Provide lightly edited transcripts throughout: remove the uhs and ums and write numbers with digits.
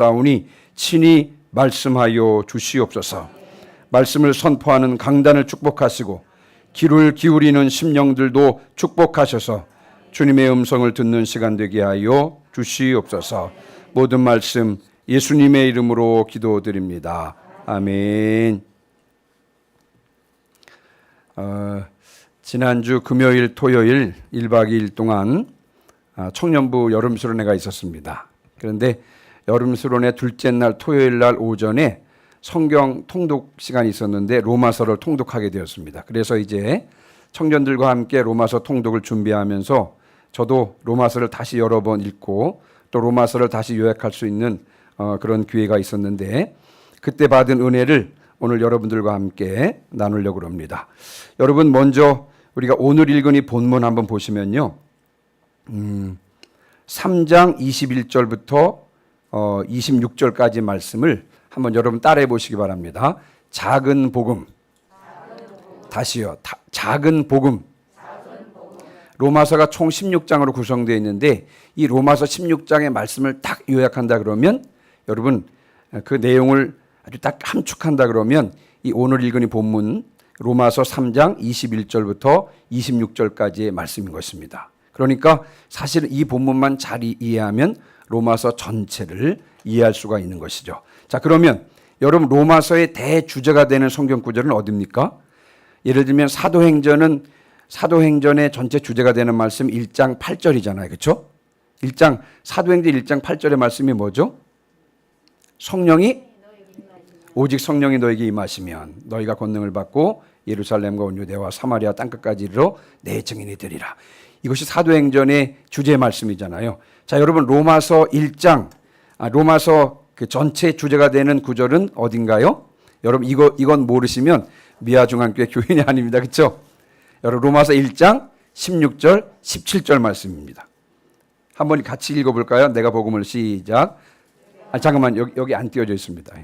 나오니 친히 말씀하여 주시옵소서. 말씀을 선포하는 강단을 축복하시고 귀를 기울이는 심령들도 축복하셔서 주님의 음성을 듣는 시간 되게 하여 주시옵소서. 모든 말씀 예수님의 이름으로 기도드립니다. 아멘. 지난주 금요일 토요일 1박 2일 동안 청년부 여름수련회가 있었습니다. 그런데 여름수련회 둘째 날 토요일 날 오전에 성경 통독 시간이 있었는데 로마서를 통독하게 되었습니다. 그래서 이제 청년들과 함께 로마서 통독을 준비하면서 저도 로마서를 다시 여러 번 읽고 또 로마서를 다시 요약할 수 있는 그런 기회가 있었는데 그때 받은 은혜를 오늘 여러분들과 함께 나누려고 합니다. 여러분 먼저 우리가 오늘 읽은 이 본문 한번 보시면요. 3장 21절부터 26절까지 말씀을 한번 여러분 따라해 보시기 바랍니다. 작은 복음. 다시요. 작은 복음. 로마서가 총 16장으로 구성되어 있는데 이 로마서 16장의 말씀을 딱 요약한다 그러면 여러분 그 내용을 아주 딱 함축한다 그러면 이 오늘 읽은 이 본문 로마서 3장 21절부터 26절까지의 말씀인 것입니다. 그러니까 사실 이 본문만 잘 이해하면 로마서 전체를 이해할 수가 있는 것이죠. 자, 그러면 여러분 로마서의 대주제가 되는 성경 구절은 어디입니까? 예를 들면 사도행전의 전체 주제가 되는 말씀 1장 8절이잖아요. 그렇죠? 사도행전 1장 8절의 말씀이 뭐죠? 오직 성령이 너에게 임하시면 너희가 권능을 받고 예루살렘과 온 유대와 사마리아 땅끝까지 이르러 내 증인이 되리라. 이것이 사도행전의 주제 말씀이잖아요. 자, 여러분 로마서 그 전체 주제가 되는 구절은 어딘가요? 여러분 이건 모르시면 미아중앙교회 교인이 아닙니다. 그렇죠? 여러분 로마서 1장 16절 17절 말씀입니다. 한번 같이 읽어볼까요? 내가 복음을 시작. 잠깐만 여기 안 띄워져 있습니다.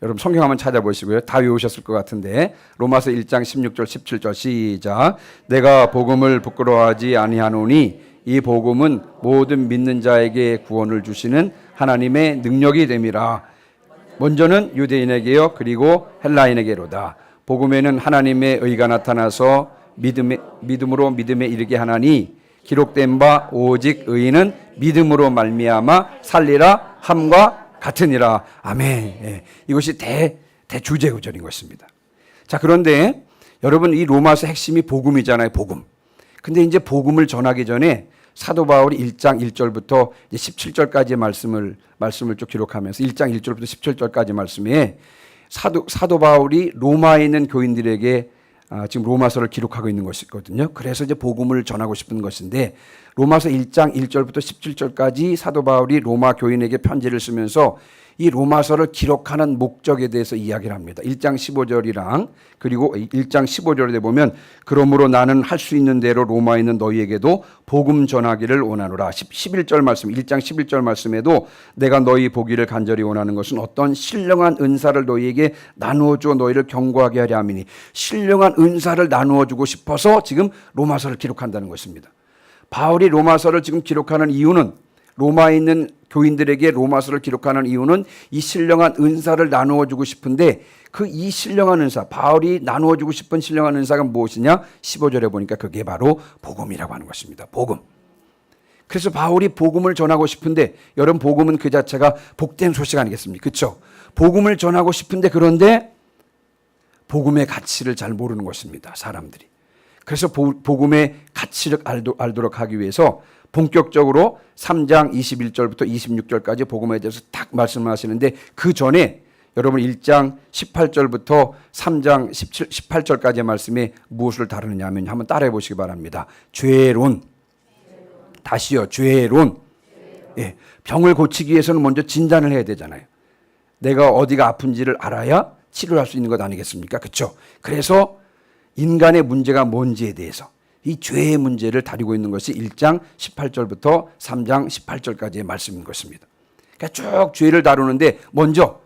여러분 성경 한번 찾아보시고요. 다 외우셨을 것 같은데 로마서 1장 16절 17절 시작. 내가 복음을 부끄러워하지 아니하노니 이 복음은 모든 믿는 자에게 구원을 주시는 하나님의 능력이 됨이라. 먼저는 유대인에게요 그리고 헬라인에게로다. 복음에는 하나님의 의가 나타나서 믿음으로 믿음에 이르게 하나니 기록된 바 오직 의인은 믿음으로 말미암아 살리라 함과 같으니라. 아멘. 예. 이것이 대주제 구절인 것입니다. 자, 그런데 여러분 이 로마서 핵심이 복음이잖아요. 복음. 근데 이제 복음을 전하기 전에 사도 바울이 1장 1절부터 17절까지의 말씀을 쭉 기록하면서 1장 1절부터 17절까지 말씀에 사도 바울이 로마에 있는 교인들에게 지금 로마서를 기록하고 있는 것이거든요. 그래서 이제 복음을 전하고 싶은 것인데 로마서 1장 1절부터 17절까지 사도 바울이 로마 교인에게 편지를 쓰면서 이 로마서를 기록하는 목적에 대해서 이야기를 합니다. 1장 15절이랑 그리고 1장 15절에 보면 그러므로 나는 할 수 있는 대로 로마에 있는 너희에게도 복음 전하기를 원하노라. 11절 말씀 1장 11절 말씀에도 내가 너희 보기를 간절히 원하는 것은 어떤 신령한 은사를 너희에게 나누어 주어 너희를 경고하게 하려 함이니 신령한 은사를 나누어 주고 싶어서 지금 로마서를 기록한다는 것입니다. 바울이 로마서를 지금 기록하는 이유는 로마에 있는 교인들에게 로마서를 기록하는 이유는 이 신령한 은사를 나누어 주고 싶은데 그 이 신령한 은사 바울이 나누어 주고 싶은 신령한 은사가 무엇이냐? 15절에 보니까 그게 바로 복음이라고 하는 것입니다. 복음. 그래서 바울이 복음을 전하고 싶은데 여러분 복음은 그 자체가 복된 소식 아니겠습니까? 그렇죠? 복음을 전하고 싶은데 그런데 복음의 가치를 잘 모르는 것입니다. 사람들이. 그래서 복음의 가치를 알도록 하기 위해서 본격적으로 3장 21절부터 26절까지 복음에 대해서 딱 말씀하시는데 그 전에 여러분 1장 18절부터 3장 18절까지의 말씀에 무엇을 다루느냐 하면 한번 따라해 보시기 바랍니다. 죄론. 다시요. 죄론. 예, 병을 고치기 위해서는 먼저 진단을 해야 되잖아요. 내가 어디가 아픈지를 알아야 치료할 수 있는 것 아니겠습니까? 그렇죠? 그래서 인간의 문제가 뭔지에 대해서 이 죄의 문제를 다루고 있는 것이 1장 18절부터 3장 18절까지의 말씀인 것입니다. 그러니까 쭉 죄를 다루는데 먼저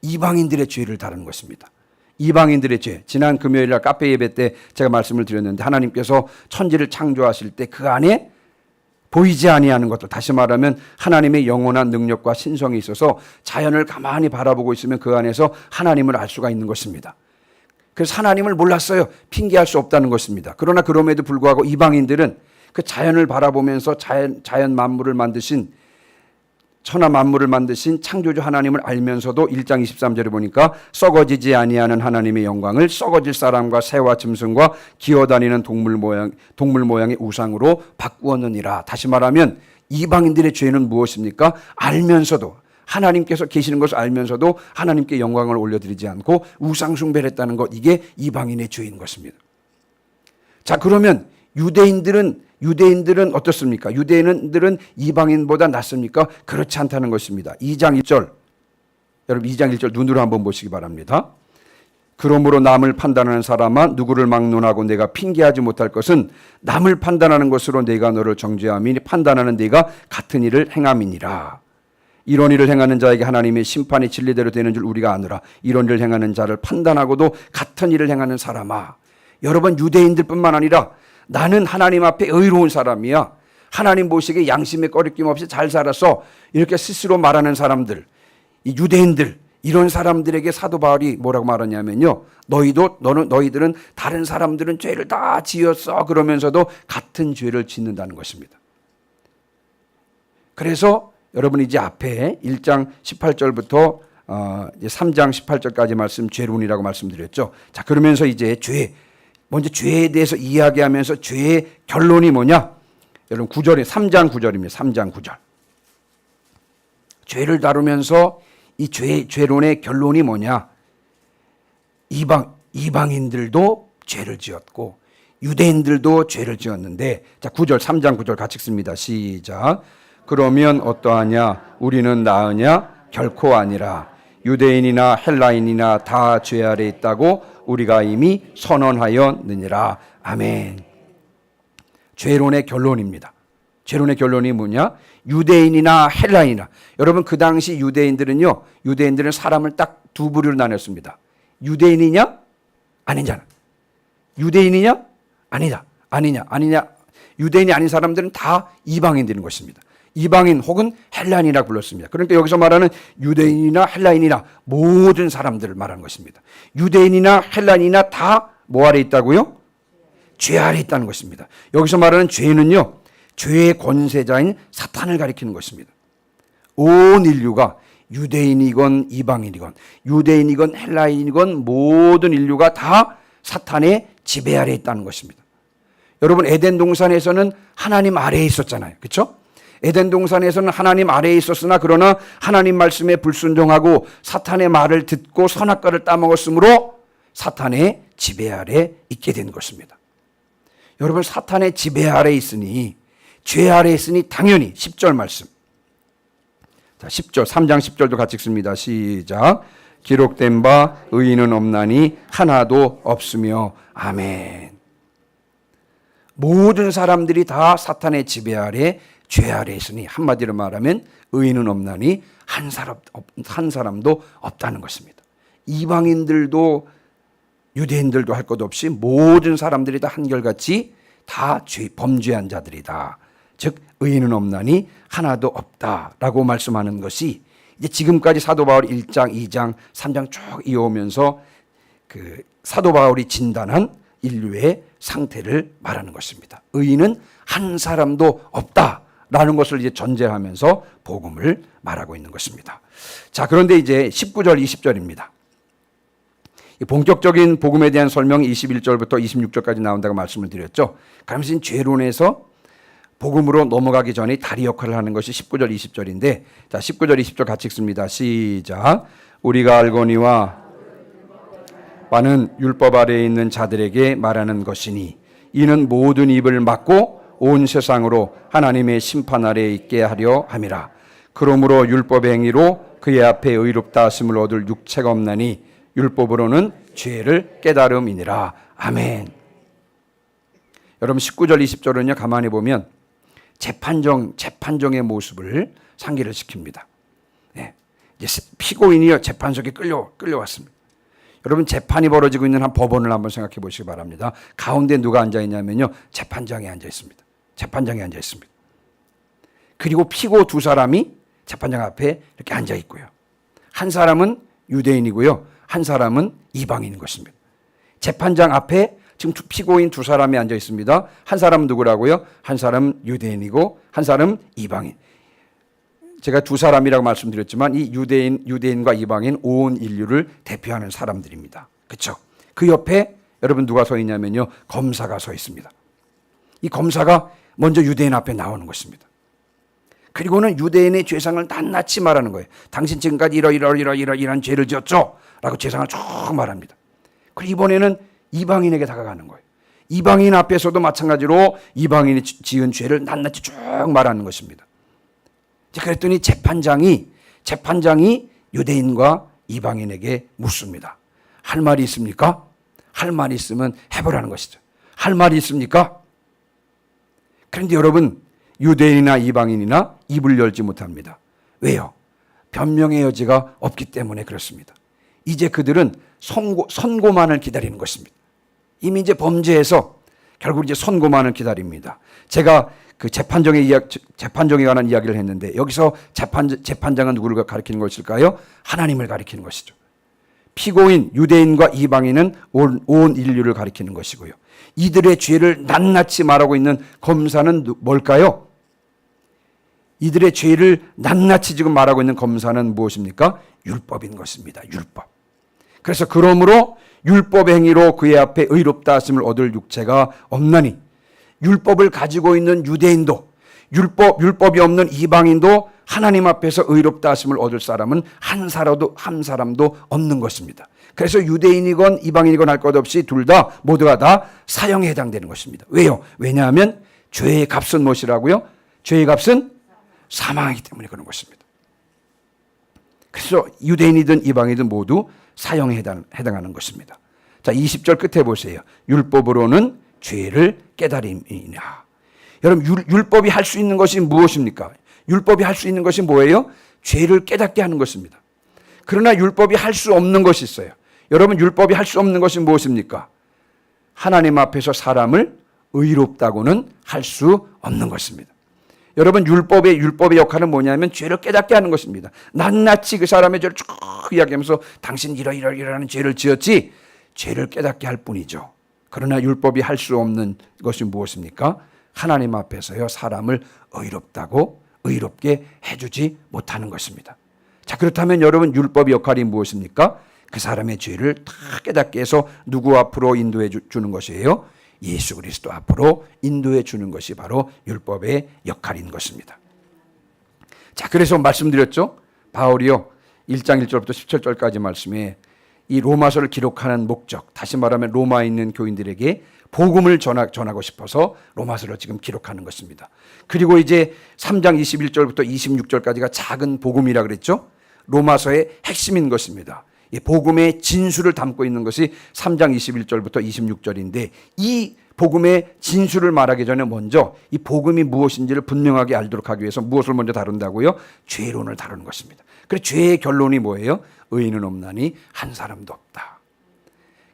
이방인들의 죄를 다루는 것입니다. 이방인들의 죄. 지난 금요일 날 카페 예배 때 제가 말씀을 드렸는데 하나님께서 천지를 창조하실 때 그 안에 보이지 아니하는 것들, 다시 말하면 하나님의 영원한 능력과 신성이 있어서 자연을 가만히 바라보고 있으면 그 안에서 하나님을 알 수가 있는 것입니다. 그래서 하나님을 몰랐어요. 핑계할 수 없다는 것입니다. 그러나 그럼에도 불구하고 이방인들은 그 자연을 바라보면서 자연 만물을 만드신, 천하 만물을 만드신 창조주 하나님을 알면서도 1장 23절에 보니까 썩어지지 아니하는 하나님의 영광을 썩어질 사람과 새와 짐승과 기어다니는 동물 모양의 우상으로 바꾸었느니라. 다시 말하면 이방인들의 죄는 무엇입니까? 알면서도, 하나님께서 계시는 것을 알면서도 하나님께 영광을 올려드리지 않고 우상 숭배를 했다는 것, 이게 이방인의 죄인 것입니다. 자, 그러면 유대인들은 어떻습니까? 유대인들은 이방인보다 낫습니까? 그렇지 않다는 것입니다. 2장 1절, 여러분 2장 1절 눈으로 한번 보시기 바랍니다. 그러므로 남을 판단하는 사람아, 누구를 막론하고 내가 핑계하지 못할 것은 남을 판단하는 것으로 내가 너를 정죄함이니 판단하는 네가 같은 일을 행함이니라. 이런 일을 행하는 자에게 하나님의 심판이 진리대로 되는 줄 우리가 아노라. 이런 일을 행하는 자를 판단하고도 같은 일을 행하는 사람아. 여러분, 유대인들뿐만 아니라 나는 하나님 앞에 의로운 사람이야, 하나님 보시기에 양심에 꺼리낌 없이 잘 살아서, 이렇게 스스로 말하는 사람들, 이 유대인들, 이런 사람들에게 사도 바울이 뭐라고 말하냐면요, 너희들은 다른 사람들은 죄를 다 지었어 그러면서도 같은 죄를 짓는다는 것입니다. 그래서 여러분 이제 앞에 1장 18절부터 3장 18절까지 말씀, 죄론이라고 말씀드렸죠. 자, 그러면서 이제 먼저 죄에 대해서 이야기하면서 죄의 결론이 뭐냐? 여러분 9절에 3장 9절입니다. 3장 9절. 죄를 다루면서 이 죄론의 결론이 뭐냐? 이방인들도 죄를 지었고 유대인들도 죄를 지었는데, 자 9절, 3장 9절 같이 읽습니다. 시작. 그러면 어떠하냐? 우리는 나으냐? 결코 아니라. 유대인이나 헬라인이나 다 죄 아래 있다고 우리가 이미 선언하였느니라. 아멘. 죄론의 결론입니다. 죄론의 결론이 뭐냐? 유대인이나 헬라인이나. 여러분 그 당시 유대인들은 사람을 딱 두 부류로 나눴습니다. 유대인이냐? 아니냐. 유대인이냐? 아니냐. 유대인이 아닌 사람들은 다 이방인들인 것입니다. 이방인 혹은 헬라인이라고 불렀습니다. 그러니까 여기서 말하는 유대인이나 헬라인이나 모든 사람들을 말하는 것입니다. 유대인이나 헬라인이나 다 뭐 아래 있다고요? 죄 아래 있다는 것입니다. 여기서 말하는 죄는요, 죄의 권세자인 사탄을 가리키는 것입니다. 온 인류가 유대인이건 이방인이건 유대인이건 헬라인이건 모든 인류가 다 사탄의 지배 아래 있다는 것입니다. 여러분 에덴 동산에서는 하나님 아래에 있었잖아요. 그렇죠? 에덴 동산에서는 하나님 아래에 있었으나 그러나 하나님 말씀에 불순종하고 사탄의 말을 듣고 선악과를 따먹었으므로 사탄의 지배 아래 있게 된 것입니다. 여러분 사탄의 지배 아래 있으니, 죄 아래 있으니 당연히 10절 말씀. 자, 10절, 3장 10절도 같이 읽습니다. 시작. 기록된 바 의인은 없나니 하나도 없으며. 아멘. 모든 사람들이 다 사탄의 지배 아래, 죄 아래 있으니, 한마디로 말하면 의인은 없나니 한 사람도 없다는 것입니다. 이방인들도 유대인들도 할 것 없이 모든 사람들이 다 한결같이 다 범죄한 자들이다. 즉 의인은 없나니 하나도 없다라고 말씀하는 것이 이제 지금까지 사도 바울이 1장, 2장, 3장 쭉 이어오면서 그 사도 바울이 진단한 인류의 상태를 말하는 것입니다. 의인은 한 사람도 없다라는 것을 이제 전제하면서 복음을 말하고 있는 것입니다. 자, 그런데 이제 19절, 20절입니다. 본격적인 복음에 대한 설명이 21절부터 26절까지 나온다고 말씀을 드렸죠. 그러면서 죄론에서 복음으로 넘어가기 전에 다리 역할을 하는 것이 19절, 20절인데, 자, 19절, 20절 같이 읽습니다. 시작. 우리가 알거니와 많은 율법 아래에 있는 자들에게 말하는 것이니 이는 모든 입을 막고 온 세상으로 하나님의 심판 아래에 있게 하려 함이라. 그러므로 율법 행위로 그의 앞에 의롭다 하심을 얻을 육체가 없나니 율법으로는 죄를 깨달음이니라. 아멘. 여러분 19절 20절은요 가만히 보면 재판정의 모습을 상기를 시킵니다. 네. 이제 피고인이요 재판석에 끌려왔습니다. 여러분 재판이 벌어지고 있는 한 법원을 한번 생각해 보시기 바랍니다. 가운데 누가 앉아 있냐면요 재판장이 앉아 있습니다. 재판장이 앉아 있습니다. 그리고 피고 두 사람이 재판장 앞에 이렇게 앉아 있고요. 한 사람은 유대인이고요. 한 사람은 이방인인 것입니다. 재판장 앞에 지금 피고인 두 사람이 앉아 있습니다. 한 사람은 누구라고요? 한 사람은 유대인이고 한 사람은 이방인. 제가 두 사람이라고 말씀드렸지만 이 유대인과 이방인 온 인류를 대표하는 사람들입니다. 그렇죠? 그 옆에 여러분 누가 서 있냐면요. 검사가 서 있습니다. 이 검사가 먼저 유대인 앞에 나오는 것입니다. 그리고는 유대인의 죄상을 낱낱이 말하는 거예요. 당신 지금까지 이런 죄를 지었죠? 라고 죄상을 쭉 말합니다. 그리고 이번에는 이방인에게 다가가는 거예요. 이방인 앞에서도 마찬가지로 이방인이 지은 죄를 낱낱이 쭉 말하는 것입니다. 그랬더니 재판장이 유대인과 이방인에게 묻습니다. 할 말이 있습니까? 할 말이 있으면 해보라는 것이죠. 할 말이 있습니까? 그런데 여러분, 유대인이나 이방인이나 입을 열지 못합니다. 왜요? 변명의 여지가 없기 때문에 그렇습니다. 이제 그들은 선고만을 기다리는 것입니다. 이미 이제 범죄해서 결국 이제 선고만을 기다립니다. 제가 그 재판정에 관한 이야기를 했는데 여기서 재판장은 누구를 가리키는 것일까요? 하나님을 가리키는 것이죠. 피고인 유대인과 이방인은 온 인류를 가리키는 것이고요. 이들의 죄를 낱낱이 말하고 있는 검사는 뭘까요? 이들의 죄를 낱낱이 지금 말하고 있는 검사는 무엇입니까? 율법인 것입니다. 율법. 그래서 그러므로 율법의 행위로 그의 앞에 의롭다 하심을 얻을 육체가 없나니 율법을 가지고 있는 유대인도 율법이 없는 이방인도 하나님 앞에서 의롭다 하심을 얻을 사람은 한 사람도 없는 것입니다. 그래서 유대인이건 이방인이건 할 것 없이 둘 다 모두가 다 사형에 해당되는 것입니다. 왜요? 왜냐하면 죄의 값은 무엇이라고요? 죄의 값은 사망이기 때문에 그런 것입니다. 그래서 유대인이든 이방인이든 모두 사형에 해당하는 것입니다. 자, 20절 끝에 보세요. 율법으로는 죄를 깨달음이냐. 여러분, 율법이 할 수 있는 것이 무엇입니까? 율법이 할 수 있는 것이 뭐예요? 죄를 깨닫게 하는 것입니다. 그러나 율법이 할 수 없는 것이 있어요. 여러분, 율법이 할 수 없는 것이 무엇입니까? 하나님 앞에서 사람을 의롭다고는 할 수 없는 것입니다. 여러분, 율법의 역할은 뭐냐면 죄를 깨닫게 하는 것입니다. 낱낱이 그 사람의 죄를 쭉 이야기하면서 당신 이러이러이러한 죄를 지었지, 죄를 깨닫게 할 뿐이죠. 그러나 율법이 할 수 없는 것이 무엇입니까? 하나님 앞에서요, 사람을 의롭게 해주지 못하는 것입니다. 자, 그렇다면 여러분, 율법의 역할이 무엇입니까? 그 사람의 죄를 다 깨닫게 해서 누구 앞으로 인도해 주는 것이에요? 예수 그리스도 앞으로 인도해 주는 것이 바로 율법의 역할인 것입니다. 자, 그래서 말씀드렸죠. 바울이요, 1장 1절부터 17절까지 말씀에 이 로마서를 기록하는 목적, 다시 말하면 로마에 있는 교인들에게 복음을 전하고 싶어서 로마서를 지금 기록하는 것입니다. 그리고 이제 3장 21절부터 26절까지가 작은 복음이라 그랬죠. 로마서의 핵심인 것입니다. 이 복음의 진수를 담고 있는 것이 3장 21절부터 26절인데 이 복음의 진수를 말하기 전에 먼저 이 복음이 무엇인지를 분명하게 알도록 하기 위해서 무엇을 먼저 다룬다고요? 죄론을 다루는 것입니다. 그래서 죄의 결론이 뭐예요? 의인은 없나니 한 사람도 없다.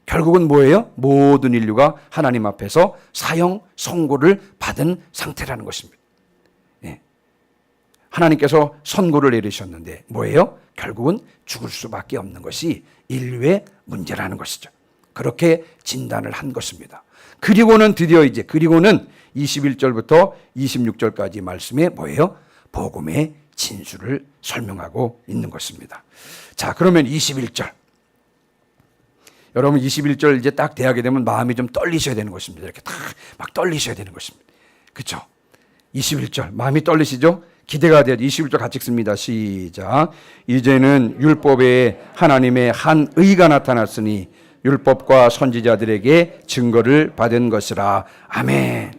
결국은 뭐예요? 모든 인류가 하나님 앞에서 사형 선고를 받은 상태라는 것입니다. 예. 하나님께서 선고를 내리셨는데 뭐예요? 결국은 죽을 수밖에 없는 것이 인류의 문제라는 것이죠. 그렇게 진단을 한 것입니다. 그리고는 21절부터 26절까지 말씀에 뭐예요? 복음의 진수를 설명하고 있는 것입니다. 자, 그러면 21절. 여러분 21절 이제 딱 대하게 되면 마음이 좀 떨리셔야 되는 것입니다. 이렇게 딱 막 떨리셔야 되는 것입니다. 그렇죠? 21절 마음이 떨리시죠? 기대가 돼야지. 21절 같이 읽습니다. 시작. 이제는 율법에 하나님의 한 의가 나타났으니 율법과 선지자들에게 증거를 받은 것이라. 아멘.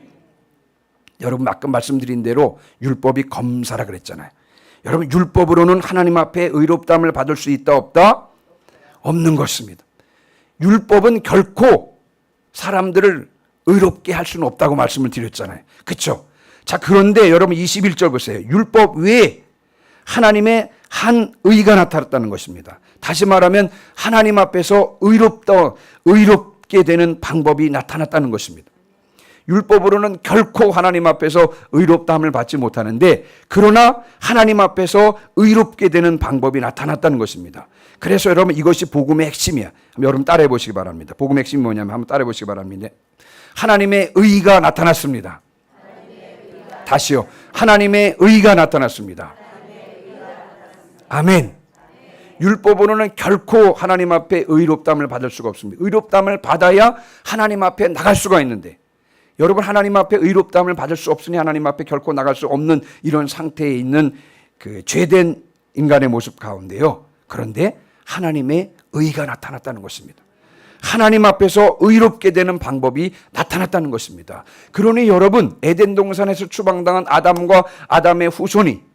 여러분 아까 말씀드린 대로 율법이 검사라 그랬잖아요. 여러분 율법으로는 하나님 앞에 의롭다함을 받을 수 있다 없다? 없는 것입니다. 율법은 결코 사람들을 의롭게 할 수는 없다고 말씀을 드렸잖아요. 그렇죠? 자, 그런데 여러분 21절 보세요. 율법 외에 하나님의 한 의가 나타났다는 것입니다. 다시 말하면 하나님 앞에서 의롭게 되는 방법이 나타났다는 것입니다. 율법으로는 결코 하나님 앞에서 의롭다함을 받지 못하는데, 그러나 하나님 앞에서 의롭게 되는 방법이 나타났다는 것입니다. 그래서 여러분, 이것이 복음의 핵심이야. 여러분 따라해 보시기 바랍니다. 복음의 핵심이 뭐냐면 한번 따라해 보시기 바랍니다. 하나님의 의가 나타났습니다. 다시요. 하나님의 의가 나타났습니다. 아멘. 율법으로는 결코 하나님 앞에 의롭다함을 받을 수가 없습니다. 의롭다함을 받아야 하나님 앞에 나갈 수가 있는데, 여러분 하나님 앞에 의롭다함을 받을 수 없으니 하나님 앞에 결코 나갈 수 없는 이런 상태에 있는 그 죄된 인간의 모습 가운데요. 그런데 하나님의 의가 나타났다는 것입니다. 하나님 앞에서 의롭게 되는 방법이 나타났다는 것입니다. 그러니 여러분, 에덴 동산에서 추방당한 아담과 아담의 후손이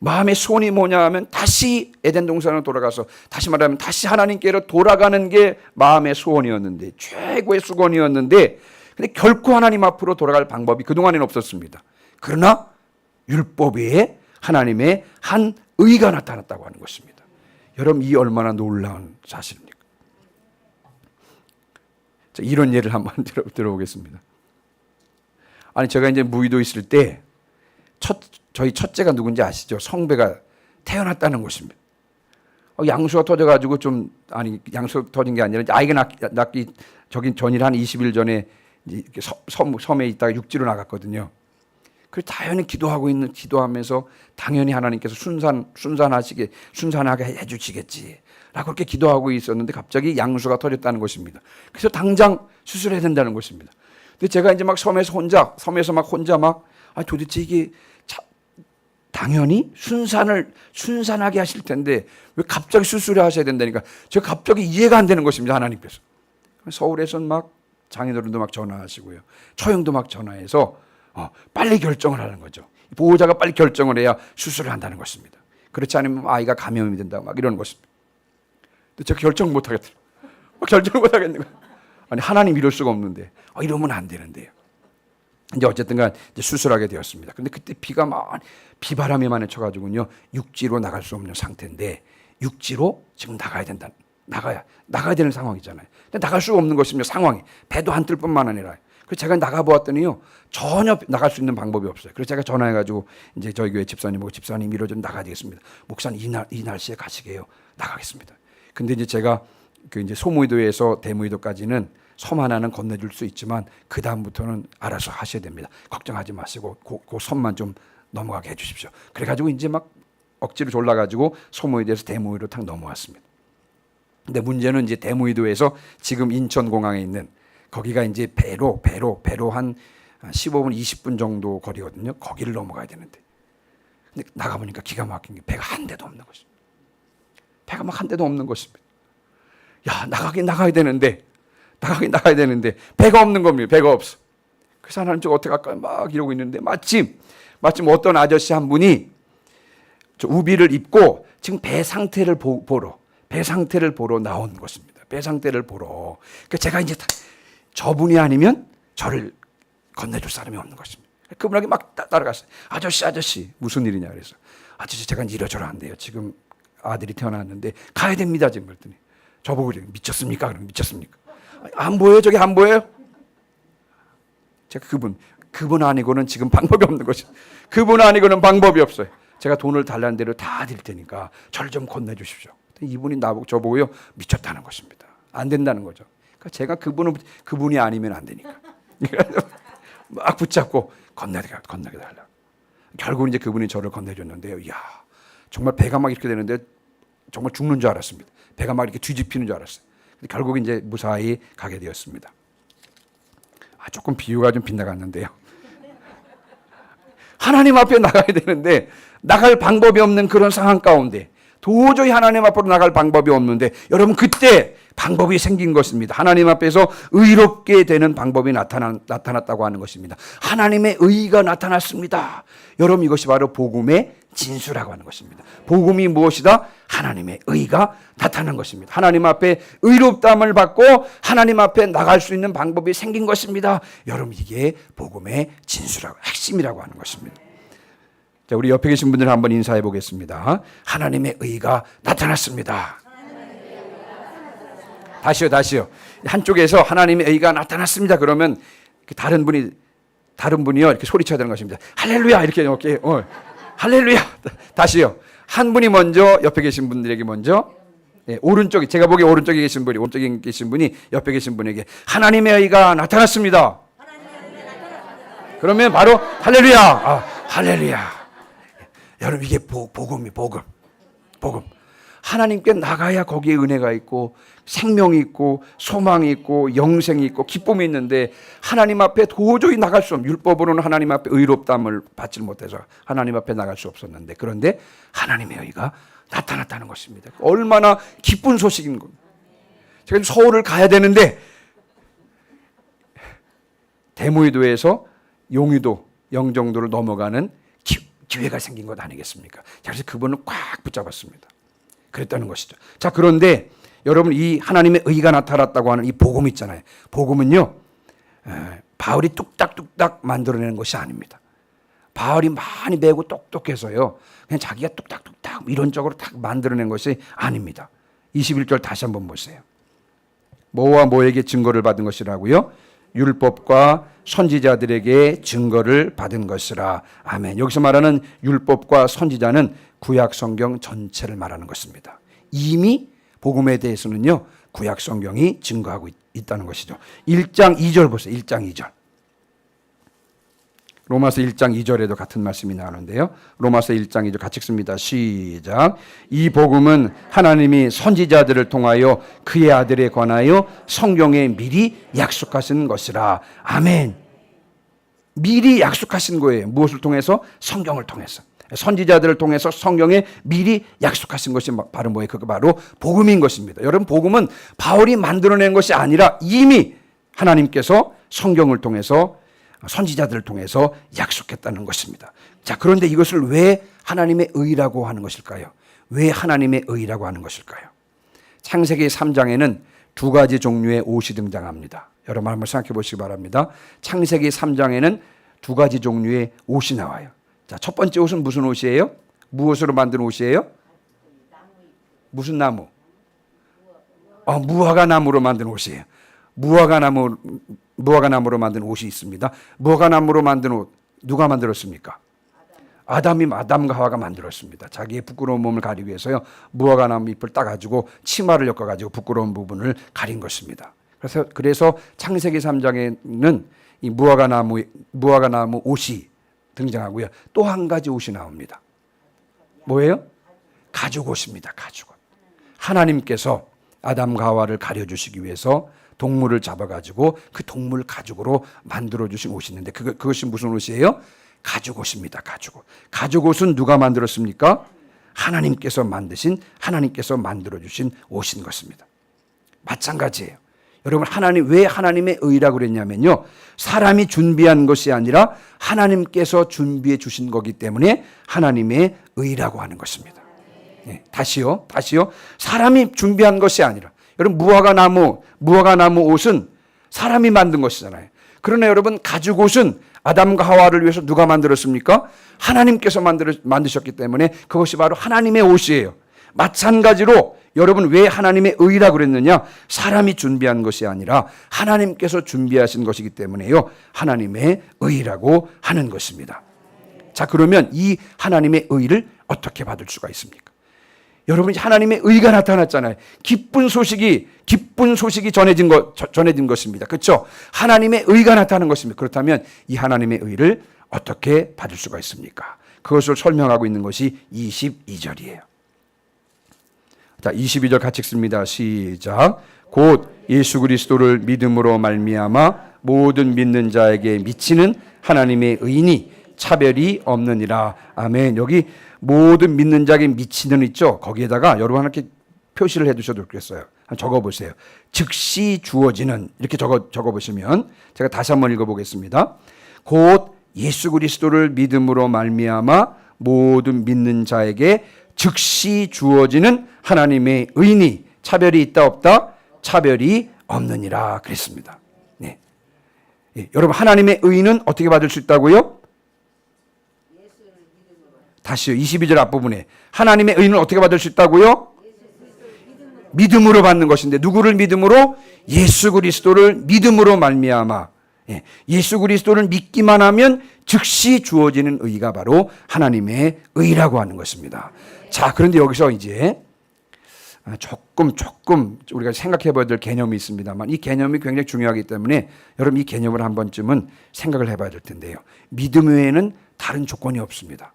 마음의 소원이 뭐냐 하면 다시 에덴 동산으로 돌아가서, 다시 말하면 다시 하나님께로 돌아가는 게 마음의 소원이었는데, 최고의 수건이었는데, 근데 결코 하나님 앞으로 돌아갈 방법이 그동안에는 없었습니다. 그러나 율법 외에 하나님의 한 의가 나타났다고 하는 것입니다. 여러분, 이 얼마나 놀라운 사실입니까? 자, 이런 예를 한번 들어보겠습니다. 아니, 제가 이제 무의도 있을 때 저희 첫째가 누군지 아시죠? 성배가 태어났다는 것입니다. 양수가 터져가지고 양수가 터진 게 아니라 아이가 낳기 저기 전일 한 20일 전에 섬에 있다가 육지로 나갔거든요. 그래서 당연히 기도하면서 당연히 하나님께서 순산하게 해주시겠지 라고 그렇게 기도하고 있었는데, 갑자기 양수가 터졌다는 것입니다. 그래서 당장 수술해야 된다는 것입니다. 근데 제가 이제 막 섬에서 막 혼자 도대체 이게 당연히 순산하게 하실 텐데 왜 갑자기 수술을 하셔야 된다니까, 제가 갑자기 이해가 안 되는 것입니다. 하나님께서. 서울에서는 막 장인어른도 막 전화하시고요, 처형도 막 전화해서 빨리 결정을 하는 거죠. 보호자가 빨리 결정을 해야 수술을 한다는 것입니다. 그렇지 않으면 아이가 감염이 된다고 막 이러는 것입니다. 근데 제가 결정 못 하겠더라고요. 결정 못 하겠는 거예요. 아니, 하나님 이럴 수가 없는데, 이러면 안 되는데요. 이제 어쨌든간 이제 수술하게 되었습니다. 근데 그때 비바람이 많이 쳐가지고요, 육지로 나갈 수 없는 상태인데, 육지로 지금 나가야 되는 상황이잖아요. 근데 나갈 수가 없는 것입니다. 상황이. 배도 안 뜰 뿐만 아니라. 그래서 제가 나가보았더니요, 전혀 나갈 수 있는 방법이 없어요. 그래서 제가 전화해가지고 이제 저희 교회 집사님하고, 집사님 이러 좀 나가야 되겠습니다. 목사님 이 날씨에 가시게요. 나가겠습니다. 근데 이제 제가 이제 소무이도에서 대무이도까지는 섬 하나는 건네줄 수 있지만 그 다음부터는 알아서 하셔야 됩니다. 걱정하지 마시고 그 섬만 좀 넘어가게 해주십시오. 그래가지고 이제 막 억지로 졸라가지고 소무이도에서 대무이도 탁 넘어왔습니다. 근데 문제는 이제 대무이도에서 지금 인천공항에 있는, 거기가 이제 배로 한 15분 20분 정도 거리거든요. 거기를 넘어가야 되는데, 근데 나가보니까 기가 막힌 게 배가 한 대도 없는 것입니다. 배가 막 한 대도 없는 것입니다. 야, 나가야 되는데 배가 없는 겁니다. 배가 없어. 그래서 하나님 저 어떻게 할까 막 이러고 있는데, 마침 어떤 아저씨 한 분이 저 우비를 입고 지금 배 상태를 보러 나온 것입니다. 배 상태를 보러. 그러니까 제가 이제 저분이 아니면 저를 건네줄 사람이 없는 것입니다. 그분에게 막 따라갔어요. 아저씨 무슨 일이냐 그래서, 아저씨 제가 이러저러 한대요. 지금 아들이 태어났는데 가야 됩니다 지금. 그랬더니 저보고 미쳤습니까? 그럼 미쳤습니까? 안 보여요? 저기 안 보여요? 제가 그분 아니고는 지금 방법이 없는 것이, 그분 아니고는 방법이 없어요. 제가 돈을 달라는 대로 다 드릴 테니까 저를 좀 건네주십시오. 이분이 저보고요, 미쳤다는 것입니다. 안 된다는 거죠. 그러니까 제가 그분이 아니면 안 되니까 막 붙잡고 건네게 달라. 결국은 이제 그분이 저를 건네줬는데요. 이야, 정말 배가 막 이렇게 되는데 정말 죽는 줄 알았습니다. 배가 막 이렇게 뒤집히는 줄 알았어요. 결국 이제 무사히 가게 되었습니다. 조금 비유가 좀 빗나갔는데요. 하나님 앞에 나가야 되는데 나갈 방법이 없는 그런 상황 가운데, 도저히 하나님 앞으로 나갈 방법이 없는데, 여러분 그때 방법이 생긴 것입니다. 하나님 앞에서 의롭게 되는 방법이 나타났다고 하는 것입니다. 하나님의 의가 나타났습니다. 여러분 이것이 바로 복음의 진수라고 하는 것입니다. 복음이 무엇이다? 하나님의 의가 나타난 것입니다. 하나님 앞에 의롭다함을 받고 하나님 앞에 나갈 수 있는 방법이 생긴 것입니다. 여러분 이게 복음의 진수라고, 핵심이라고 하는 것입니다. 자, 우리 옆에 계신 분들 한번 인사해 보겠습니다. 하나님의 의가 나타났습니다. 다시요. 한쪽에서 하나님의 의가 나타났습니다. 그러면 다른 분이요 이렇게 소리쳐야 되는 것입니다. 할렐루야 이렇게 할렐루야. 다시요. 한 분이 먼저 옆에 계신 분들에게 먼저 오른쪽에 제가 보기에 오른쪽에 계신 분이 옆에 계신 분에게 하나님의 의가 나타났습니다. 그러면 바로 할렐루야. 할렐루야. 여러분 이게 복음. 하나님께 나가야 거기에 은혜가 있고 생명이 있고 소망이 있고 영생이 있고 기쁨이 있는데 하나님 앞에 도저히 나갈 수 없는 율법으로는 하나님 앞에 의롭다함을 받지 못해서 하나님 앞에 나갈 수 없었는데 그런데 하나님의 의가 나타났다는 것입니다. 얼마나 기쁜 소식인 겁니다. 제가 서울을 가야 되는데 대무이도에서 용의도 영종도를 넘어가는 기회가 생긴 것 아니겠습니까? 그래서 그분을 꽉 붙잡았습니다. 그랬다는 것이죠. 자, 그런데 여러분 이 하나님의 의가 나타났다고 하는 이 복음 있잖아요. 복음은요 바울이 뚝딱뚝딱 만들어내는 것이 아닙니다. 바울이 많이 배우고 똑똑해서요 그냥 자기가 뚝딱뚝딱 이론적으로 딱 만들어낸 것이 아닙니다. 21절 다시 한번 보세요. 뭐와 뭐에게 증거를 받은 것이라고요? 율법과 선지자들에게 증거를 받은 것이라. 아멘. 여기서 말하는 율법과 선지자는 구약 성경 전체를 말하는 것입니다. 이미 복음에 대해서는요 구약 성경이 증거하고 있다는 것이죠. 1장 2절 보세요. 1장 2절. 로마서 1장 2절에도 같은 말씀이 나오는데요. 로마서 1장 2절 같이 읽습니다. 시작. 이 복음은 하나님이 선지자들을 통하여 그의 아들에 관하여 성경에 미리 약속하신 것이라. 아멘. 미리 약속하신 거예요. 무엇을 통해서? 성경을 통해서. 선지자들을 통해서 성경에 미리 약속하신 것이 바로 뭐예요? 그거 바로 복음인 것입니다. 여러분 복음은 바울이 만들어낸 것이 아니라 이미 하나님께서 성경을 통해서 선지자들을 통해서 약속했다는 것입니다. 자, 그런데 이것을 왜 하나님의 의라고 하는 것일까요? 왜 하나님의 의라고 하는 것일까요? 창세기 3장에는 두 가지 종류의 옷이 등장합니다. 여러분 한번 생각해 보시기 바랍니다. 창세기 3장에는 두 가지 종류의 옷이 나와요. 자, 첫 번째 옷은 무슨 옷이에요? 무엇으로 만든 옷이에요? 무슨 나무? 무화과 나무로 만든 옷이에요. 무화과 나무로 만든 옷이 있습니다. 무화과 나무로 만든 옷 누가 만들었습니까? 아담과 하와가 만들었습니다. 자기의 부끄러운 몸을 가리기 위해서요. 무화과 나무 잎을 따가지고 치마를 엮어가지고 부끄러운 부분을 가린 것입니다. 그래서 창세기 3장에는 이 무화과 나무 옷이 등장하고요. 또 한 가지 옷이 나옵니다. 뭐예요? 가죽 옷입니다. 가죽 옷. 하나님께서 아담과 하와를 가려주시기 위해서 동물을 잡아가지고 그 동물 가죽으로 만들어주신 옷이 있는데 그것이 무슨 옷이에요? 가죽 옷입니다. 가죽 옷. 가죽 옷은 누가 만들었습니까? 하나님께서 만들어주신 옷인 것입니다. 마찬가지예요. 여러분 왜 하나님의 의라고 그랬냐면요. 사람이 준비한 것이 아니라 하나님께서 준비해 주신 거기 때문에 하나님의 의라고 하는 것입니다. 네, 다시요. 사람이 준비한 것이 아니라 여러분 무화과 나무 옷은 사람이 만든 것이잖아요. 그러나 여러분 가죽 옷은 아담과 하와를 위해서 누가 만들었습니까? 하나님께서 만드셨기 때문에 그것이 바로 하나님의 옷이에요. 마찬가지로 여러분 왜 하나님의 의라고 그랬느냐? 사람이 준비한 것이 아니라 하나님께서 준비하신 것이기 때문에요. 하나님의 의라고 하는 것입니다. 자, 그러면 이 하나님의 의를 어떻게 받을 수가 있습니까? 여러분 하나님의 의가 나타났잖아요. 기쁜 소식이 전해진 것입니다. 그렇죠? 하나님의 의가 나타나는 것입니다. 그렇다면 이 하나님의 의를 어떻게 받을 수가 있습니까? 그것을 설명하고 있는 것이 22절이에요. 자, 22절 같이 읽습니다. 시작. 곧 예수 그리스도를 믿음으로 말미암아 모든 믿는 자에게 미치는 하나님의 의니 차별이 없느니라. 아멘. 여기 모든 믿는 자에게 미치는 있죠. 거기에다가 여러분 이렇게 표시를 해두셔도 좋겠어요. 한번 적어보세요. 즉시 주어지는 이렇게 적어보시면 제가 다시 한번 읽어보겠습니다. 곧 예수 그리스도를 믿음으로 말미암아 모든 믿는 자에게 즉시 주어지는 하나님의 의니 차별이 있다 없다? 차별이 없느니라 그랬습니다. 네. 네. 여러분 하나님의 의는 어떻게 받을 수 있다고요? 다시요. 22절 앞부분에 하나님의 의는 어떻게 받을 수 있다고요? 믿음으로 받는 것인데 누구를 믿음으로? 예수 그리스도를 믿음으로 말미암아. 예수 그리스도를 믿기만 하면 즉시 주어지는 의가 바로 하나님의 의라고 하는 것입니다. 자, 그런데 여기서 이제 조금 우리가 생각해 봐야 될 개념이 있습니다만 이 개념이 굉장히 중요하기 때문에 여러분 이 개념을 한 번쯤은 생각을 해봐야 될 텐데요. 믿음 외에는 다른 조건이 없습니다.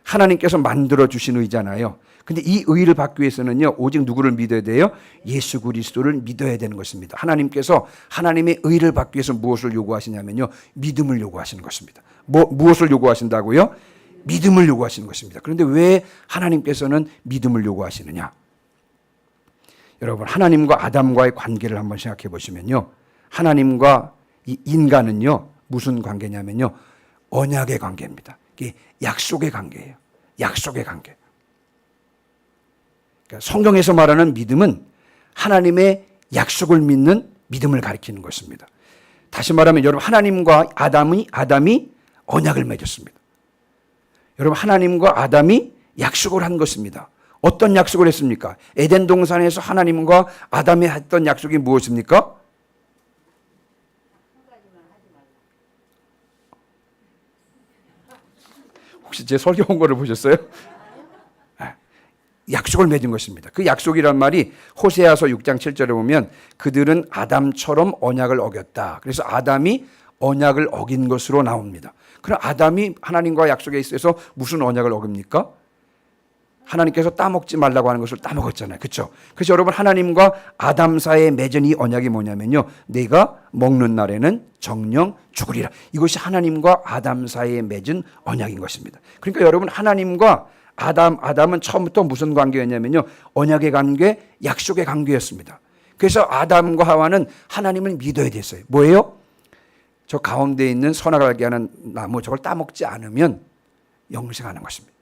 하나님께서 만들어 주신 의잖아요. 근데 이 의를 받기 위해서는요, 오직 누구를 믿어야 돼요? 예수 그리스도를 믿어야 되는 것입니다. 하나님께서 하나님의 의를 받기 위해서 무엇을 요구하시냐면요, 믿음을 요구하시는 것입니다. 무엇을 요구하신다고요? 믿음을 요구하시는 것입니다. 그런데 왜 하나님께서는 믿음을 요구하시느냐? 여러분, 하나님과 아담과의 관계를 한번 생각해 보시면요, 하나님과 이 인간은요, 무슨 관계냐면요, 언약의 관계입니다. 이게 약속의 관계예요. 약속의 관계. 그러니까 성경에서 말하는 믿음은 하나님의 약속을 믿는 믿음을 가리키는 것입니다. 다시 말하면 여러분, 하나님과 아담이 언약을 맺었습니다. 여러분, 하나님과 아담이 약속을 한 것입니다. 어떤 약속을 했습니까? 에덴 동산에서 하나님과 아담이 했던 약속이 무엇입니까? 혹시 제 설교 원고를 보셨어요? 약속을 맺은 것입니다. 그 약속이란 말이 호세아서 6장 7절에 보면 그들은 아담처럼 언약을 어겼다. 그래서 아담이 언약을 어긴 것으로 나옵니다. 그럼 아담이 하나님과 약속에 있어서 무슨 언약을 어깁니까? 하나님께서 따먹지 말라고 하는 것을 따먹었잖아요. 그렇죠? 그래서 여러분, 하나님과 아담 사이에 맺은 이 언약이 뭐냐면요, 내가 먹는 날에는 정령 죽으리라. 이것이 하나님과 아담 사이에 맺은 언약인 것입니다. 그러니까 여러분, 하나님과 아담은 처음부터 무슨 관계였냐면요, 언약의 관계, 약속의 관계였습니다. 그래서 아담과 하와는 하나님을 믿어야 됐어요. 뭐예요? 저 가운데 있는 선악을 알게 하는 나무, 저걸 따먹지 않으면 영생하는 것입니다.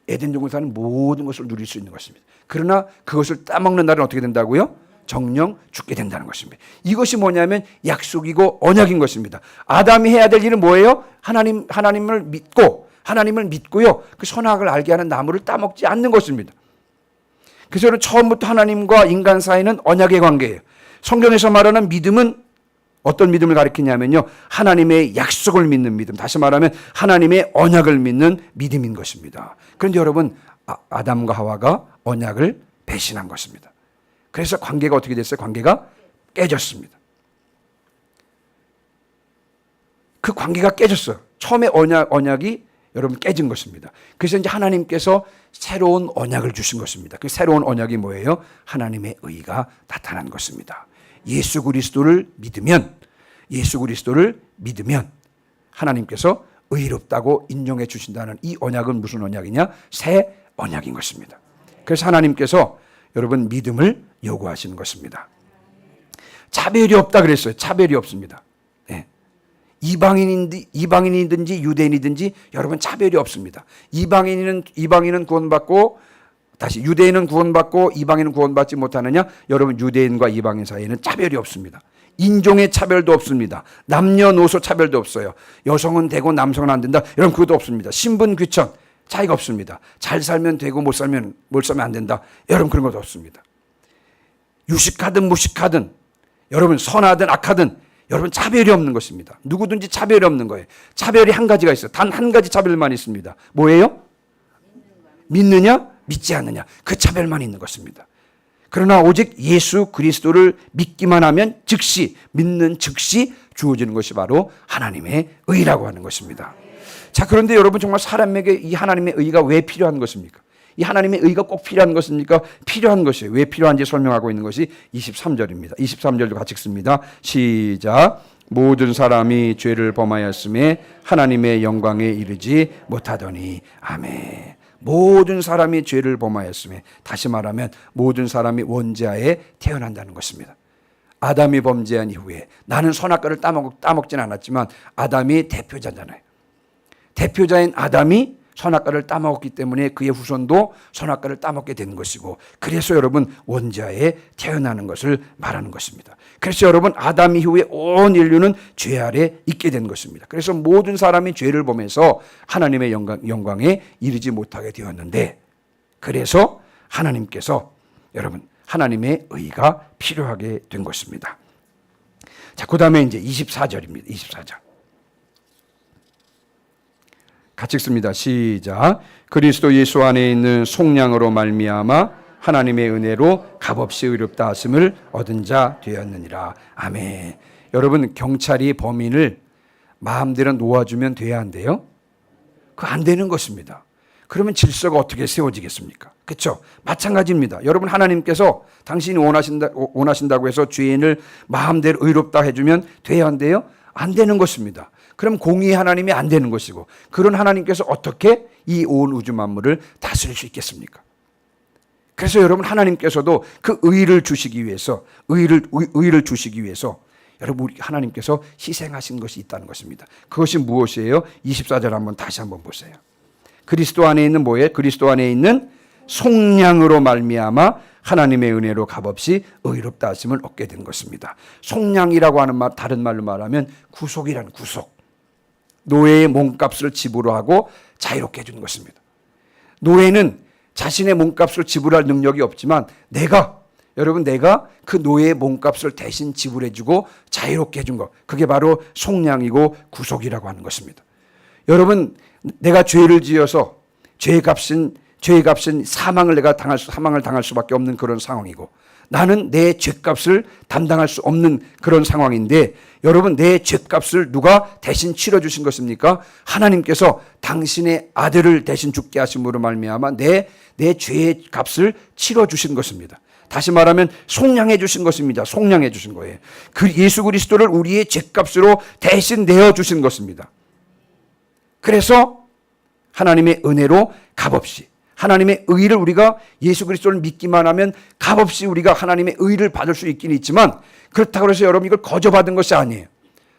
에덴 동산은 모든 것을 누릴 수 있는 것입니다. 그러나 그것을 따먹는 날은 어떻게 된다고요? 정령 죽게 된다는 것입니다. 이것이 뭐냐면 약속이고 언약인 것입니다. 아담이 해야 될 일은 뭐예요? 하나님을 믿고요, 그 선악을 알게 하는 나무를 따먹지 않는 것입니다. 그래서 처음부터 하나님과 인간 사이는 언약의 관계예요. 성경에서 말하는 믿음은 어떤 믿음을 가리키냐면요, 하나님의 약속을 믿는 믿음, 다시 말하면 하나님의 언약을 믿는 믿음인 것입니다. 그런데 여러분, 아담과 하와가 언약을 배신한 것입니다. 그래서 관계가 어떻게 됐어요? 관계가 깨졌습니다. 그 관계가 깨졌어요. 처음에 언약이 여러분 깨진 것입니다. 그래서 이제 하나님께서 새로운 언약을 주신 것입니다. 그 새로운 언약이 뭐예요? 하나님의 의가 나타난 것입니다. 예수 그리스도를 믿으면 하나님께서 의롭다고 인정해 주신다는 이 언약은 무슨 언약이냐? 새 언약인 것입니다. 그래서 하나님께서 여러분 믿음을 요구하시는 것입니다. 차별이 없다 그랬어요. 차별이 없습니다. 네. 이방인이든지 유대인이든지 여러분 차별이 없습니다. 이방인은 구원받고, 다시 유대인은 구원받고 이방인은 구원받지 못하느냐? 여러분, 유대인과 이방인 사이에는 차별이 없습니다. 인종의 차별도 없습니다. 남녀노소 차별도 없어요. 여성은 되고 남성은 안 된다, 여러분 그것도 없습니다. 신분 귀천 차이가 없습니다. 잘 살면 되고 못 살면 안 된다, 여러분 그런 것도 없습니다. 유식하든 무식하든, 여러분 선하든 악하든, 여러분 차별이 없는 것입니다. 누구든지 차별이 없는 거예요. 차별이 한 가지가 있어요. 단 한 가지 차별만 있습니다. 뭐예요? 믿느냐 믿지 않느냐, 그 차별만 있는 것입니다. 그러나 오직 예수 그리스도를 믿기만 하면 믿는 즉시 주어지는 것이 바로 하나님의 의라고 하는 것입니다. 자, 그런데 여러분, 정말 사람에게 이 하나님의 의가 왜 필요한 것입니까? 이 하나님의 의가 꼭 필요한 것입니까? 필요한 것이에요. 왜 필요한지 설명하고 있는 것이 23절입니다. 23절도 같이 읽습니다. 시작. 모든 사람이 죄를 범하였음에 하나님의 영광에 이르지 못하더니. 아멘. 모든 사람이 죄를 범하였음에, 다시 말하면 모든 사람이 원죄하에 태어난다는 것입니다. 아담이 범죄한 이후에, 나는 선악과를 따먹진 않았지만 아담이 대표자잖아요. 대표자인 아담이 선악과를 따먹었기 때문에 그의 후손도 선악과를 따먹게 되는 것이고, 그래서 여러분 원죄하에 태어나는 것을 말하는 것입니다. 그래서 여러분, 아담 이후에 온 인류는 죄 아래 있게 된 것입니다. 그래서 모든 사람이 죄를 범해서 하나님의 영광에 이르지 못하게 되었는데, 그래서 하나님께서 여러분 하나님의 의가 필요하게 된 것입니다. 자, 그 다음에 이제 24절입니다. 24절. 같이 읽습니다. 시작. 그리스도 예수 안에 있는 속량으로 말미암아 하나님의 은혜로 값없이 의롭다 하심을 얻은 자 되었느니라. 아멘. 여러분, 경찰이 범인을 마음대로 놓아주면 돼야 한대요? 그거 안 되는 것입니다. 그러면 질서가 어떻게 세워지겠습니까? 그렇죠? 마찬가지입니다. 여러분, 하나님께서 당신이 원하신다고 해서 죄인을 마음대로 의롭다 해주면 돼야 한대요? 안 되는 것입니다. 그럼 공의의 하나님이 안 되는 것이고, 그런 하나님께서 어떻게 이 온 우주 만물을 다스릴 수 있겠습니까? 그래서 여러분, 하나님께서도 그 의를 주시기 위해서, 의를 주시기 위해서 여러분, 우리 하나님께서 희생하신 것이 있다는 것입니다. 그것이 무엇이에요? 24절 한번 다시 한번 보세요. 그리스도 안에 있는 뭐예요? 그리스도 안에 있는 속량으로 말미암아 하나님의 은혜로 값없이 의롭다 하심을 얻게 된 것입니다. 속량이라고 하는 말, 다른 말로 말하면 구속이란 구속. 노예의 몸값을 지불하고 자유롭게 해준 것입니다. 노예는 자신의 몸값을 지불할 능력이 없지만 내가 그 노예의 몸값을 대신 지불해주고 자유롭게 해준 것, 그게 바로 속량이고 구속이라고 하는 것입니다. 여러분, 내가 죄를 지어서 죄의 값은 사망을 당할 수밖에 없는 그런 상황이고, 나는 내 죄값을 담당할 수 없는 그런 상황인데, 여러분, 내 죄값을 누가 대신 치러주신 것입니까? 하나님께서 당신의 아들을 대신 죽게 하심으로 말미암아 내 죄의 값을 치러주신 것입니다. 다시 말하면 속량해 주신 것입니다. 속량해 주신 거예요. 그 예수 그리스도를 우리의 죄값으로 대신 내어주신 것입니다. 그래서 하나님의 은혜로 값없이, 하나님의 의를, 우리가 예수 그리스도를 믿기만 하면 값없이 우리가 하나님의 의를 받을 수 있긴 있지만, 그렇다고 해서 여러분 이걸 거저받은 것이 아니에요.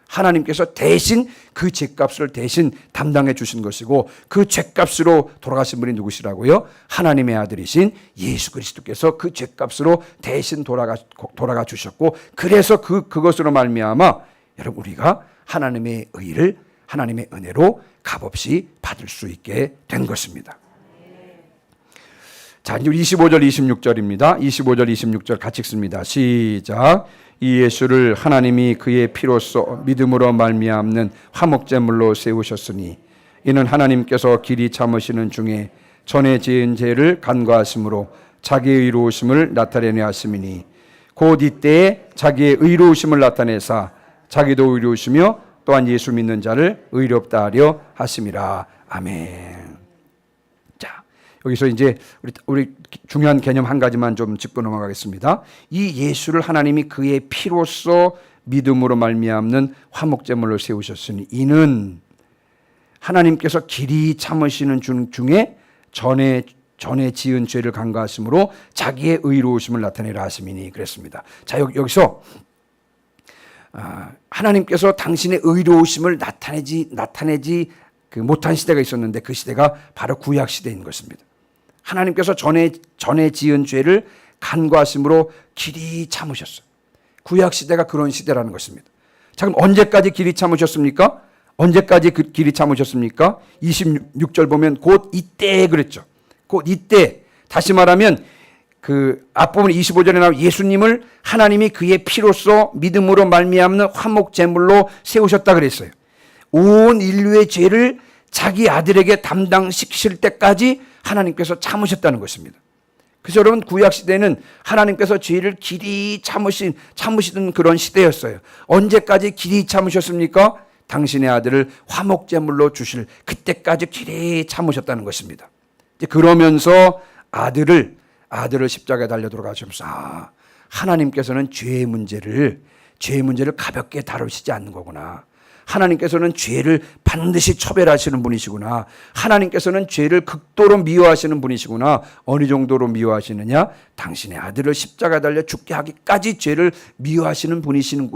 하나님께서 대신 그 죄값을 대신 담당해 주신 것이고, 그 죄값으로 돌아가신 분이 누구시라고요? 하나님의 아들이신 예수 그리스도께서 그 죄값으로 대신 돌아가 주셨고, 그래서 그것으로 말미암아 여러분, 우리가 하나님의 의를, 하나님의 은혜로 값없이 받을 수 있게 된 것입니다. 자, 이제 25절 26절입니다. 25절 26절 같이 읽습니다. 시작. 이 예수를 하나님이 그의 피로써 믿음으로 말미암는 화목제물로 세우셨으니, 이는 하나님께서 길이 참으시는 중에 전에 지은 죄를 간과하심으로 자기의 의로우심을 나타내려 하심이니, 곧 이때에 자기의 의로우심을 나타내사 자기도 의로우시며 또한 예수 믿는 자를 의롭다 하려 하심이라. 아멘. 자, 여기서 이제 우리 중요한 개념 한 가지만 좀 짚고 넘어가겠습니다. 이 예수를 하나님이 그의 피로써 믿음으로 말미암는 화목제물로 세우셨으니, 이는 하나님께서 길이 참으시는 중에 전에 지은 죄를 간과하심으로 자기의 의로우심을 나타내라 하심이니 그랬습니다. 자, 여기서 하나님께서 당신의 의로우심을 나타내지 못한 시대가 있었는데, 그 시대가 바로 구약 시대인 것입니다. 하나님께서 전에 지은 죄를 간과하심으로 길이 참으셨어요. 구약 시대가 그런 시대라는 것입니다. 자, 그럼 언제까지 길이 참으셨습니까? 언제까지 길이 참으셨습니까? 26절 보면 곧 이때 그랬죠. 곧 이때, 다시 말하면 그 앞부분 25절에 나온 예수님을 하나님이 그의 피로써 믿음으로 말미암는 화목제물로 세우셨다 그랬어요. 온 인류의 죄를 자기 아들에게 담당시킬 때까지 하나님께서 참으셨다는 것입니다. 그래서 여러분, 구약시대는 하나님께서 죄를 길이 참으시던 그런 시대였어요. 언제까지 길이 참으셨습니까? 당신의 아들을 화목제물로 주실 그때까지 길이 참으셨다는 것입니다. 이제 그러면서 아들을 십자가에 달려 돌아가시면서, 하나님께서는 죄의 문제를 가볍게 다루시지 않는 거구나. 하나님께서는 죄를 반드시 처벌하시는 분이시구나. 하나님께서는 죄를 극도로 미워하시는 분이시구나. 어느 정도로 미워하시느냐? 당신의 아들을 십자가에 달려 죽게 하기까지 죄를 미워하시는 분이시구나.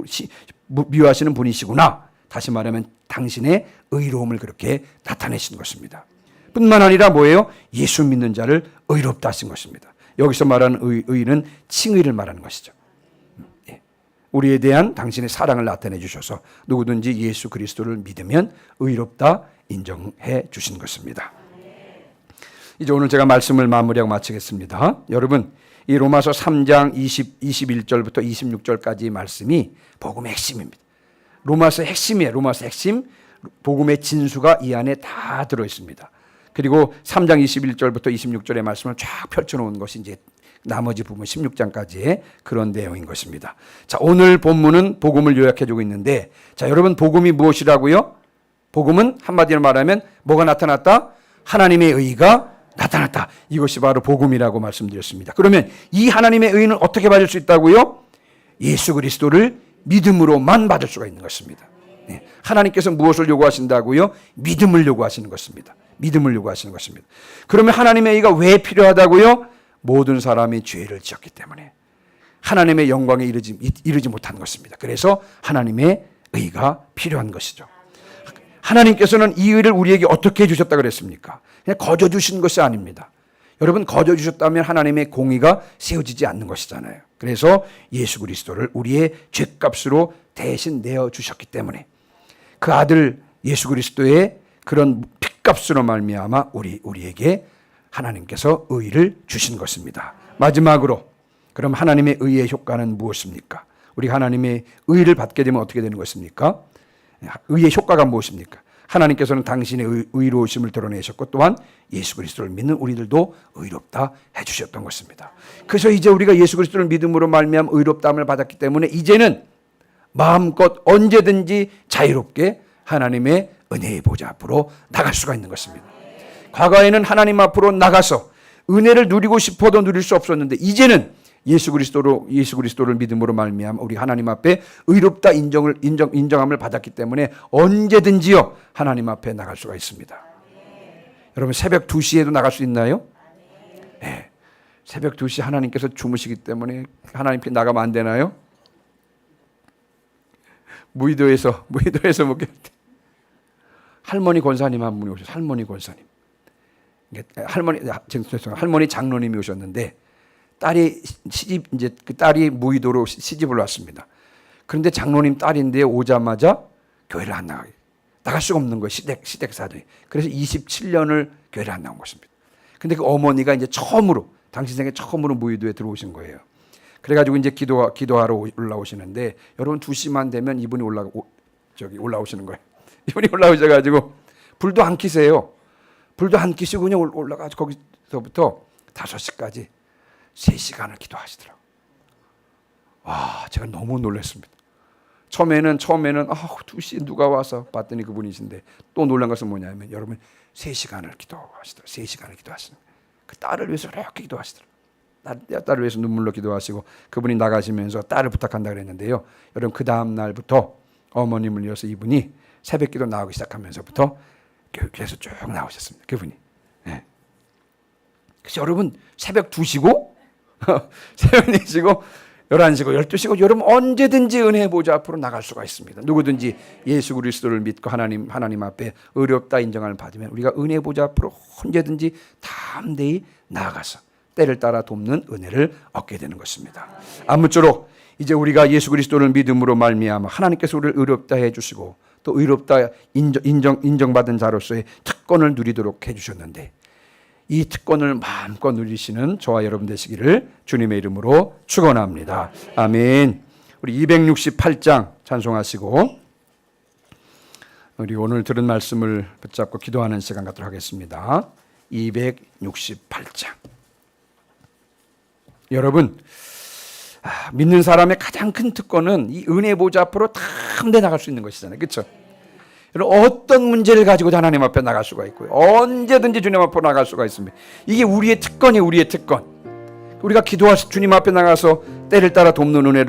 다시 말하면 당신의 의로움을 그렇게 나타내신 것입니다. 뿐만 아니라 뭐예요? 예수 믿는 자를 의롭다 하신 것입니다. 여기서 말하는 의는 칭의를 말하는 것이죠. 우리에 대한 당신의 사랑을 나타내 주셔서 누구든지 예수 그리스도를 믿으면 의롭다 인정해 주신 것입니다. 이제 오늘 제가 말씀을 마무리하고 마치겠습니다. 여러분, 이 로마서 3장 21절부터 26절까지 말씀이 복음의 핵심입니다. 로마서 핵심이에요. 로마서 핵심. 복음의 진수가 이 안에 다 들어 있습니다. 그리고 3장 21절부터 26절의 말씀을 쫙 펼쳐놓은 것이 이제 나머지 부분 16장까지의 그런 내용인 것입니다. 자, 오늘 본문은 복음을 요약해주고 있는데, 자, 여러분 복음이 무엇이라고요? 복음은 한마디로 말하면 뭐가 나타났다? 하나님의 의가 나타났다. 이것이 바로 복음이라고 말씀드렸습니다. 그러면 이 하나님의 의는 어떻게 받을 수 있다고요? 예수 그리스도를 믿음으로만 받을 수가 있는 것입니다. 네. 하나님께서 무엇을 요구하신다고요? 믿음을 요구하시는 것입니다. 믿음을 요구하시는 것입니다. 그러면 하나님의 의가 왜 필요하다고요? 모든 사람이 죄를 지었기 때문에 하나님의 영광에 이르지 못한 것입니다. 그래서 하나님의 의가 필요한 것이죠. 하나님께서는 이 의를 우리에게 어떻게 주셨다 그랬습니까? 그냥 거저 주신 것이 아닙니다. 여러분, 거저 주셨다면 하나님의 공의가 세워지지 않는 것이잖아요. 그래서 예수 그리스도를 우리의 죄값으로 대신 내어 주셨기 때문에 그 아들 예수 그리스도의 그런 핏값으로 말미암아 우리에게 하나님께서 의를 주신 것입니다. 마지막으로, 그럼 하나님의 의의 효과는 무엇입니까? 우리가 하나님의 의를 받게 되면 어떻게 되는 것입니까? 의의 효과가 무엇입니까? 하나님께서는 당신의 의로우심을 드러내셨고 또한 예수 그리스도를 믿는 우리들도 의롭다 해주셨던 것입니다. 그래서 이제 우리가 예수 그리스도를 믿음으로 말미암아 의롭다함을 받았기 때문에 이제는 마음껏 언제든지 자유롭게 하나님의 은혜의 보좌 앞으로 나갈 수가 있는 것입니다. 과거에는 하나님 앞으로 나가서 은혜를 누리고 싶어도 누릴 수 없었는데 이제는 예수 그리스도를 믿음으로 말미암아 우리 하나님 앞에 의롭다 인정함을 받았기 때문에 언제든지요 하나님 앞에 나갈 수가 있습니다. 여러분, 새벽 2시에도 나갈 수 있나요? 네. 새벽 2시 하나님께서 주무시기 때문에 하나님께 나가면 안 되나요? 무의도에서 목회 할머니 권사님 한 분이 오셨어요. 할머니 권사님. 할머니 장로님이 오셨는데 딸이 딸이 무의도로 시집을 왔습니다. 그런데 장로님 딸인데 오자마자 교회를 안 나갈 수가 없는 거예요. 시댁 사정이. 그래서 27년을 교회를 안 나온 것입니다. 근데 그 어머니가 이제 당신 생에 처음으로 무의도에 들어오신 거예요. 그래가지고 이제 기도하러 올라오시는데 여러분 2시만 되면 이분이 올라오시는 거예요. 이분이 올라오셔가지고 불도 안 켜세요. 불도 안 켜시고 그냥 올라가서 거기서부터 5시까지 3시간을 기도하시더라고요. 와, 제가 너무 놀랐습니다. 처음에는 2시 누가 와서 봤더니 그분이신데 또 놀란 것은 뭐냐면 여러분 3시간을 기도하시더라고요. 3시간을 기도하시는 거예요. 그 딸을 위해서 이렇게 기도하시더라고요. 딸을 위해서 눈물로 기도하시고 그분이 나가시면서 딸을 부탁한다 그랬는데요. 여러분, 그 다음 날부터 어머님을 위해서 이분이 새벽 기도 나오기 시작하면서부터 교회에서 쭉 나오셨습니다. 그분이. 네. 그래서 여러분, 새벽 2시고 새벽 4시고 11시고 12시고 여러분 언제든지 은혜의 보좌 앞으로 나갈 수가 있습니다. 누구든지 예수 그리스도를 믿고 하나님 앞에 의롭다 인정을 받으면 우리가 은혜의 보좌 앞으로 언제든지 담대히 나아가서 때를 따라 돕는 은혜를 얻게 되는 것입니다. 아무쪼록 이제 우리가 예수 그리스도를 믿음으로 말미암아 하나님께서 우리를 의롭다 해주시고 또 의롭다 인정받은 자로서의 특권을 누리도록 해주셨는데 이 특권을 마음껏 누리시는 저와 여러분 되시기를 주님의 이름으로 축원합니다. 아멘. 우리 268장 찬송하시고 우리 오늘 들은 말씀을 붙잡고 기도하는 시간 갖도록 하겠습니다. 268장. 여러분, 믿는 사람의 가장 큰 특권은 이 은혜 보좌 앞으로 담대 나갈 수 있는 것이잖아요. 그렇죠? 여러분, 어떤 문제를 가지고도 하나님 앞에 나갈 수가 있고요. 언제든지 주님 앞으로 나갈 수가 있습니다. 이게 우리의 특권이에요. 우리의 특권. 우리가 기도하시 주님 앞에 나가서 때를 따라 돕는 은혜를